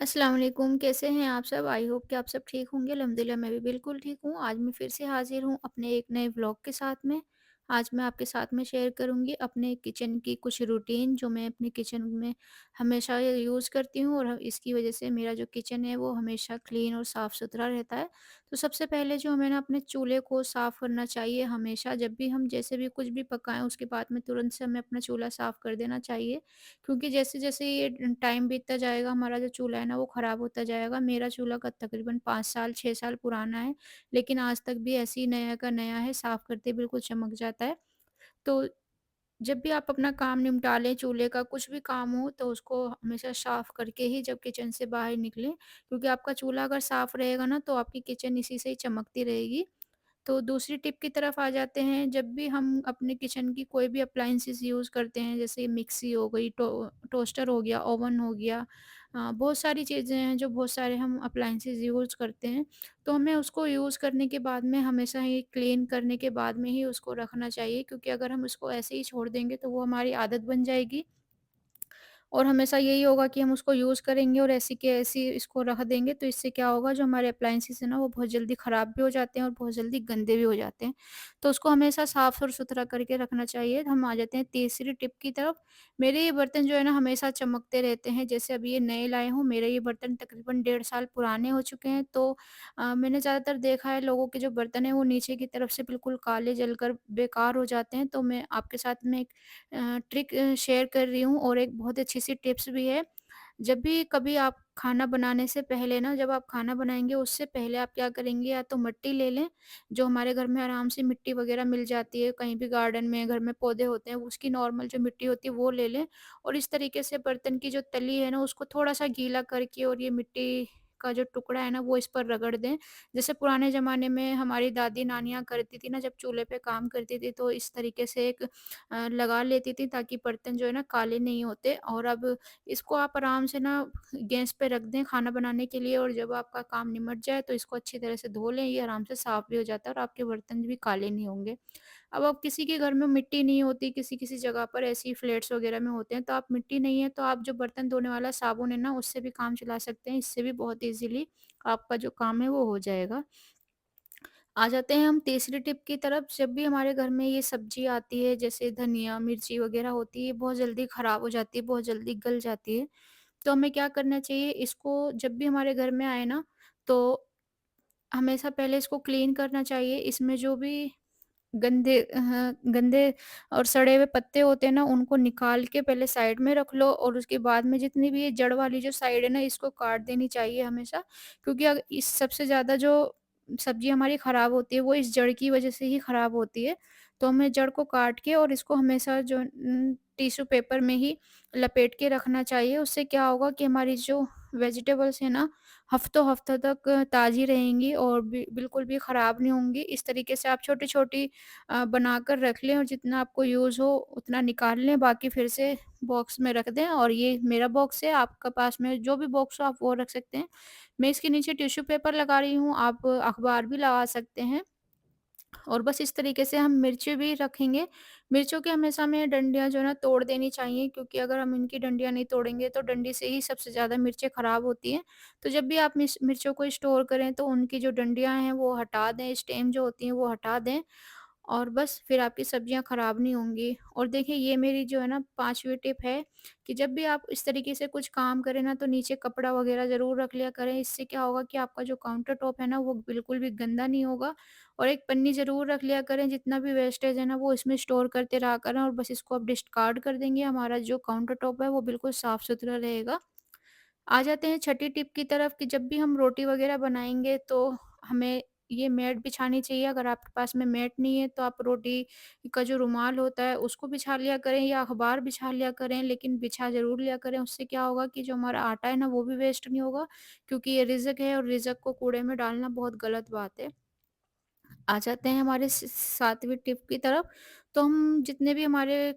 अस्सलाम वालेकुम, कैसे हैं आप सब? आई होप कि आप सब ठीक होंगे। अल्हम्दुलिल्लाह मैं भी बिल्कुल ठीक हूँ। आज मैं फिर से हाज़िर हूँ अपने एक नए व्लॉग के साथ में। आज मैं आपके साथ में शेयर करूँगी अपने किचन की कुछ रूटीन जो मैं अपने किचन में हमेशा यूज़ करती हूँ और इसकी वज़ह से मेरा जो किचन है वो हमेशा क्लीन और साफ़-सुथरा रहता है। तो सबसे पहले जो हमें ना अपने चूल्हे को साफ़ करना चाहिए हमेशा, जब भी हम जैसे भी कुछ भी पकाएँ उसके बाद में तुरंत से हमें अपना चूल्हा साफ़ कर देना चाहिए। क्योंकि जैसे-जैसे ये टाइम बीतता जाएगा हमारा जो चूल्हा है ना वो ख़राब होता जाएगा। मेरा चूल्हा का तकरीबन 5 साल 6 साल पुराना है, लेकिन आज तक भी ऐसे ही नया का नया है, साफ़ करते ही बिल्कुल चमक जाता है। तो जब भी आप अपना काम निपटा लें, चूल्हे का कुछ भी काम हो तो उसको हमेशा साफ़ करके ही जब किचन से बाहर निकलें, क्योंकि आपका चूल्हा अगर साफ़ रहेगा ना तो आपकी किचन इसी से ही चमकती रहेगी। तो दूसरी टिप की तरफ आ जाते हैं, जब भी हम अपने किचन की कोई भी अप्लायंसेस यूज़ करते हैं, जैसे मिक्सी हो गई, टोस्टर हो गया, ओवन हो गया, बहुत सारी चीज़ें हैं जो बहुत सारे हम अप्लायंसेस यूज़ करते हैं। तो हमें उसको यूज़ करने के बाद में हमेशा ही क्लीन करने के बाद में ही उसको रखना चाहिए, क्योंकि अगर हम उसको ऐसे ही छोड़ देंगे तो वो हमारी आदत बन जाएगी और हमेशा यही होगा कि हम उसको यूज़ करेंगे और ऐसी के ऐसी इसको रख देंगे, तो इससे क्या होगा, जो हमारे अप्लायंसेस हैं ना वो बहुत जल्दी ख़राब भी हो जाते हैं और बहुत जल्दी गंदे भी हो जाते हैं। तो उसको हमेशा साफ़ और सुथरा करके रखना चाहिए। हम आ जाते हैं तीसरी टिप की तरफ। मेरे ये बर्तन जो है ना हमेशा चमकते रहते हैं, जैसे अभी ये नए लाए हूँ, मेरे ये बर्तन तकरीबन 1.5 साल पुराने हो चुके हैं। तो मैंने ज़्यादातर देखा है लोगों के जो बर्तन हैं वो नीचे की तरफ से बिल्कुल काले जलकर बेकार हो जाते हैं। तो मैं आपके साथ में एक ट्रिक शेयर कर रही हूँ और एक बहुत अच्छी सी टिप्स भी है। जब भी कभी आप खाना बनाने से पहले ना, जब आप खाना बनाएँगे उससे पहले आप क्या करेंगे, या तो मिट्टी ले लें, जो हमारे घर में आराम से मिट्टी वग़ैरह मिल जाती है, कहीं भी गार्डन में, घर में पौधे होते हैं, उसकी नॉर्मल जो मिट्टी होती है वो ले लें और इस तरीके से बर्तन की जो तली है ना उसको थोड़ा-सा गीला करके और ये मिट्टी का जो टुकड़ा है ना वो इस पर रगड़ दें। जैसे पुराने ज़माने में हमारी दादी-नानियाँ करती थी ना, जब चूल्हे पे काम करती थी तो इस तरीके से एक लगा लेती थी ताकि बर्तन जो है ना काले नहीं होते। और अब इसको आप आराम से ना गैस पे रख दें खाना बनाने के लिए, और जब आपका काम निमट जाए तो इसको अच्छी तरह से धो लें, ये आराम से साफ़ भी हो जाता है और आपके बर्तन भी काले नहीं होंगे। अब किसी के घर में मिट्टी नहीं होती, किसी-किसी जगह पर ऐसी फ्लैट्स वग़ैरह में होते हैं, तो आप मिट्टी नहीं है तो आप जो बर्तन धोने वाला साबुन है ना उससे भी काम चला सकते हैं, इससे भी बहुत ईज़िली आपका जो काम है वो हो जाएगा। आ जाते हैं हम तीसरी टिप की तरफ। जब भी हमारे घर में ये सब्ज़ी आती है, जैसे धनिया, मिर्ची वग़ैरह होती है, बहुत जल्दी ख़राब हो जाती है, बहुत जल्दी गल जाती है। तो हमें क्या करना चाहिए, इसको जब भी हमारे घर में आए ना, तो हमेशा पहले इसको क्लीन करना चाहिए। इसमें जो भी गंदे और सड़े हुए पत्ते होते हैं ना, उनको निकाल के पहले साइड में रख लो और उसके बाद में जितनी भी ये जड़ वाली जो साइड है ना, इसको काट देनी चाहिए हमेशा। क्योंकि इस सबसे ज़्यादा जो सब्ज़ी हमारी ख़राब होती है, वो इस जड़ की वज़ह से ही ख़राब होती है। तो हमें जड़ को काट के और इसको हमेशा जो टिश्यू पेपर में ही लपेट के रखना चाहिए। उससे क्या होगा कि हमारी जो वेजिटेबल्स हैं ना, हफ़्तों-हफ़्तों तक ताज़ी रहेंगी और बिल्कुल भी ख़राब नहीं होंगी। इस तरीके से आप छोटी-छोटी बनाकर रख लें और जितना आपको यूज़ हो उतना निकाल लें, बाकी फिर से बॉक्स में रख दें। और ये मेरा बॉक्स है, आपके पास में जो भी बॉक्स हो आप वो रख सकते हैं। मैं इसके नीचे टिश्यू पेपर लगा रही हूँ, आप अखबार भी लगा सकते हैं। और बस इस तरीके से हम मिर्ची भी रखेंगे। मिर्चों की हमेशा हमें डंडियाँ जो है ना तोड़ देनी चाहिए, क्योंकि अगर हम इनकी डंडियाँ नहीं तोड़ेंगे तो डंडी से ही सबसे ज़्यादा मिर्चें ख़राब होती हैं। तो जब भी आप मिर्चों को स्टोर करें तो उनकी जो डंडियाँ हैं वो हटा दें, स्टेम जो होती हैं वो हटा दें, और बस फिर आपकी सब्जियाँ ख़राब नहीं होंगी। और देखिए, ये मेरी जो है ना 5वीं टिप है कि जब भी आप इस तरीके से कुछ काम करें ना तो नीचे कपड़ा वग़ैरह ज़रूर रख लिया करें। इससे क्या होगा कि आपका जो काउंटर टॉप है ना वो बिल्कुल भी गंदा नहीं होगा। और एक पन्नी ज़रूर रख लिया करें, जितना भी वेस्टेज है ना वो इसमें स्टोर करते रहा करें और बस इसको आप डिस्कार्ड कर देंगे, हमारा जो काउंटर टॉप है वो बिल्कुल साफ़-सुथरा रहेगा। आ जाते हैं छठी टिप की तरफ कि जब भी हम रोटी वग़ैरह बनाएँगे तो हमें ये मैट बिछानी चाहिए। अगर आपके पास में मैट नहीं है तो आप रोटी का जो रुमाल होता है उसको बिछा लिया करें या अखबार बिछा लिया करें, लेकिन बिछा ज़रूर लिया करें। उससे क्या होगा कि जो हमारा आटा है ना वो भी वेस्ट नहीं होगा, क्योंकि ये रिज़्क है और रिज़्क को कूड़े में डालना बहुत गलत बात है। आ जाते हैं हमारे 7वीं टिप की तरफ। तो हम जितने भी हमारे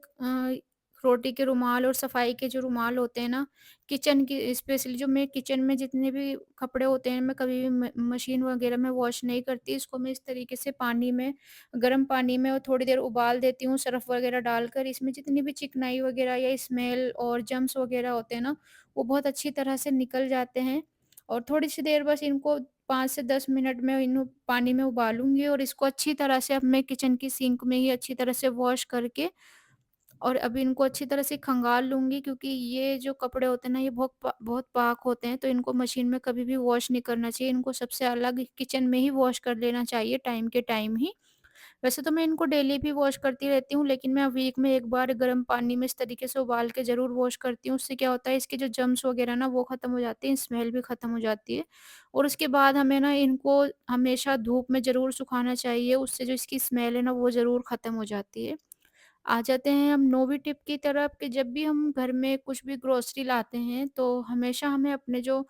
रोटी के रुमाल और सफाई के जो रुमाल होते हैं ना, किचन की स्पेशली जो मैं किचन में जितने भी कपड़े होते हैं, मैं कभी भी मशीन वगैरह में वॉश नहीं करती। इसको मैं इस तरीके से पानी में, गर्म पानी में और थोड़ी देर उबाल देती हूँ सर्फ़ वगैरह डालकर। इसमें जितनी भी चिकनाई वगैरह या स्मेल और जर्म्स वगैरह होते हैं ना, वो बहुत अच्छी तरह से निकल जाते हैं। और थोड़ी-सी देर बस इनको 5 से 10 मिनट में इन्हें पानी में उबालूँगी और इसको अच्छी तरह से अब मैं किचन की सिंक में ही अच्छी तरह से वॉश करके और अब इनको अच्छी तरह से खंगाल लूँगी, क्योंकि ये जो कपड़े होते हैं ना, ये बहुत पाक होते हैं, तो इनको मशीन में कभी भी वॉश नहीं करना चाहिए। इनको सबसे अलग किचन में ही वॉश कर लेना चाहिए टाइम के टाइम ही। वैसे तो मैं इनको डेली भी वॉश करती रहती हूँ, लेकिन मैं वीक में 1 बार गर्म पानी में इस तरीके से उबाल के ज़रूर वॉश करती हूँ। उससे क्या होता है, इसके जो जर्म्स वग़ैरह ना वो ख़त्म हो जाते हैं, स्मेल भी ख़त्म हो जाती है। और उसके बाद हमें ना इनको हमेशा धूप में ज़रूर सुखाना चाहिए, उससे जो इसकी स्मेल है ना वो ज़रूर ख़त्म हो जाती है। आ जाते हैं हम 9वीं टिप की तरफ कि जब भी हम घर में कुछ भी ग्रोसरी लाते हैं, तो हमेशा हमें अपने जो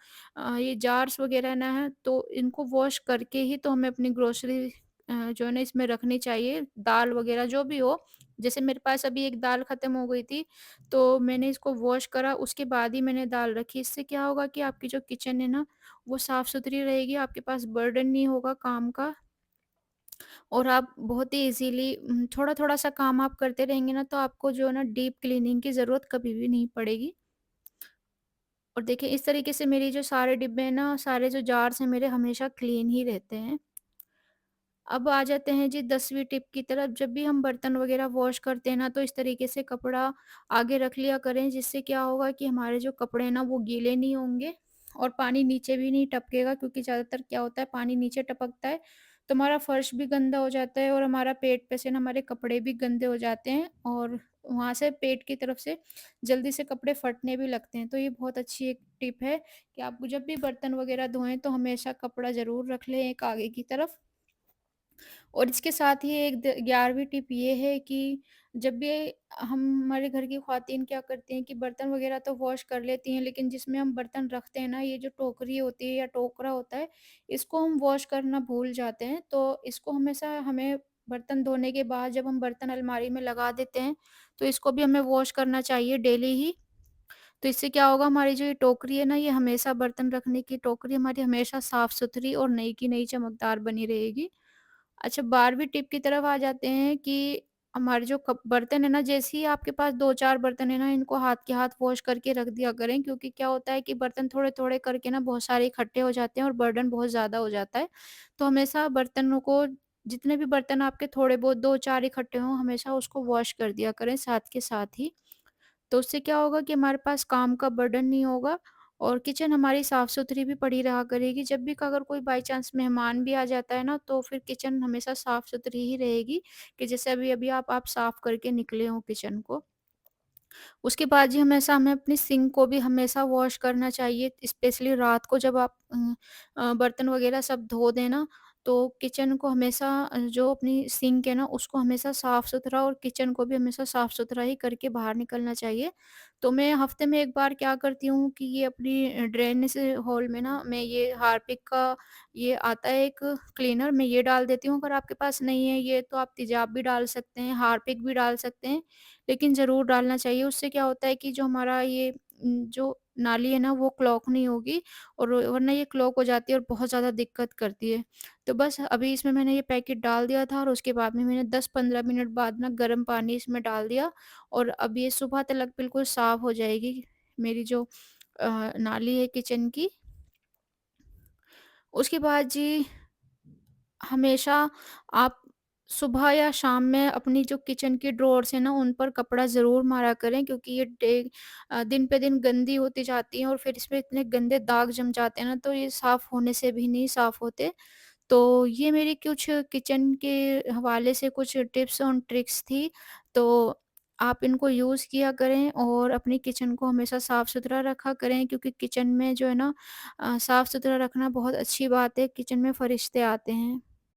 ये जार्स वगैरह ना है, तो इनको वॉश करके ही तो हमें अपनी ग्रोसरी जो है ना इसमें रखनी चाहिए। दाल वगैरह जो भी हो, जैसे मेरे पास अभी एक दाल ख़त्म हो गई थी, तो मैंने इसको वॉश करा, उसके बाद ही मैंने दाल रखी। इससे क्या होगा कि आपकी जो किचन है ना, वो साफ़-सुथरी रहेगी, आपके पास बर्डन नहीं होगा काम का। और आप बहुत ही ईज़िली थोड़ा-थोड़ा सा काम आप करते रहेंगे ना, तो आपको जो है ना डीप क्लीनिंग की ज़रूरत कभी भी नहीं पड़ेगी। और देखिए इस तरीके से मेरी जो सारे डिब्बे हैं ना, सारे जो जार्स हैं मेरे हमेशा क्लीन ही रहते हैं। अब आ जाते हैं जी 10वीं टिप की तरफ। जब भी हम बर्तन वग़ैरह वॉश करते हैं ना, तो इस तरीके से कपड़ा आगे रख लिया करें, जिससे क्या होगा कि हमारे जो कपड़े हैं ना वो गीले नहीं होंगे और पानी नीचे भी नहीं टपकेगा, क्योंकि ज़्यादातर क्या होता है पानी नीचे टपकता है, तो हमारा फ़र्श भी गंदा हो जाता है और हमारा पेट पे से ना हमारे कपड़े भी गंदे हो जाते हैं और वहाँ से पेट की तरफ से जल्दी से कपड़े फटने भी लगते हैं। तो ये बहुत अच्छी एक टिप है कि आप जब भी बर्तन वग़ैरह धोएँ, तो हमेशा कपड़ा ज़रूर रख लें एक आगे की तरफ। और इसके साथ ही एक 11वीं टिप ये है कि जब भी हम हमारे घर की ख़वातीन क्या करती हैं कि बर्तन वग़ैरह तो वॉश कर लेती हैं, लेकिन जिसमें हम बर्तन रखते हैं ना, ये जो टोकरी होती है या टोकरा होता है, इसको हम वॉश करना भूल जाते हैं। तो इसको हमेशा हमें बर्तन धोने के बाद जब हम बर्तन अलमारी में लगा देते हैं, तो इसको भी हमें वॉश करना चाहिए डेली ही। तो इससे क्या होगा, हमारी जो ये टोकरी है ना, ये हमेशा बर्तन रखने की टोकरी हमारी हमेशा साफ़-सुथरी और नई की नई चमकदार बनी रहेगी। अच्छा, 12वीं टिप की तरफ आ जाते हैं कि हमारे जो कप बर्तन है ना, जैसे ही आपके पास 2-4 बर्तन है ना, इनको हाथ के हाथ वॉश करके रख दिया करें, क्योंकि क्या होता है कि बर्तन थोड़े-थोड़े करके ना बहुत सारे इकट्ठे हो जाते हैं और बर्डन बहुत ज़्यादा हो जाता है। तो हमेशा बर्तनों को जितने भी बर्तन आपके थोड़े बहुत 2-4 इकट्ठे हों, हमेशा उसको वॉश कर दिया करें साथ के साथ ही। तो उससे क्या होगा कि हमारे पास काम का बर्डन नहीं होगा और किचन हमारी साफ-सुथरी भी पड़ी रहा करेगी। जब भी अगर कोई बाय चांस मेहमान भी आ जाता है ना, तो फिर किचन हमेशा साफ-सुथरी ही रहेगी कि जैसे अभी-अभी आप साफ करके निकले हों किचन को। उसके बाद जी हमेशा हमें अपनी सिंक को भी हमेशा वॉश करना चाहिए, स्पेशली रात को जब आप बर्तन वगैरह सब धो दें ना, तो किचन को हमेशा जो अपनी सिंक है ना, उसको हमेशा साफ़-सुथरा और किचन को भी हमेशा साफ़-सुथरा ही करके बाहर निकलना चाहिए। तो मैं हफ़्ते में 1 बार क्या करती हूँ कि ये अपनी ड्रेनेज होल में ना मैं ये हार्पिक का ये आता है एक क्लीनर, मैं ये डाल देती हूँ। अगर आपके पास नहीं है ये, तो आप तेज़ाब भी डाल सकते हैं, हार्पिक भी डाल सकते हैं। लेकिन ज़रूर डालना चाहिए, उससे क्या होता है कि जो हमारा ये जो नाली है ना वो क्लॉग नहीं होगी और वरना ये क्लॉग हो जाती है और बहुत ज़्यादा दिक्कत करती है। तो बस अभी इसमें मैंने ये पैकेट डाल दिया था और उसके बाद में मैंने 10-15 मिनट बाद ना गर्म पानी इसमें डाल दिया और अब ये सुबह तलक बिल्कुल साफ़ हो जाएगी मेरी जो नाली है किचन की। उसके बाद जी हमेशा आप सुबह या शाम में अपनी जो किचन की ड्रॉवर्स हैं ना, उन पर कपड़ा ज़रूर मारा करें, क्योंकि ये दिन पे दिन गंदी होती जाती हैं और फिर इसमें इतने गंदे दाग जम जाते हैं ना, तो ये साफ़ होने से भी नहीं साफ़ होते। तो ये मेरी कुछ किचन के हवाले से कुछ टिप्स और ट्रिक्स थी। तो आप इनको यूज़ किया करें और अपनी किचन को हमेशा साफ़-सुथरा रखा करें, क्योंकि किचन में जो है ना साफ़-सुथरा रखना बहुत अच्छी बात है, किचन में फ़रिश्ते आते हैं।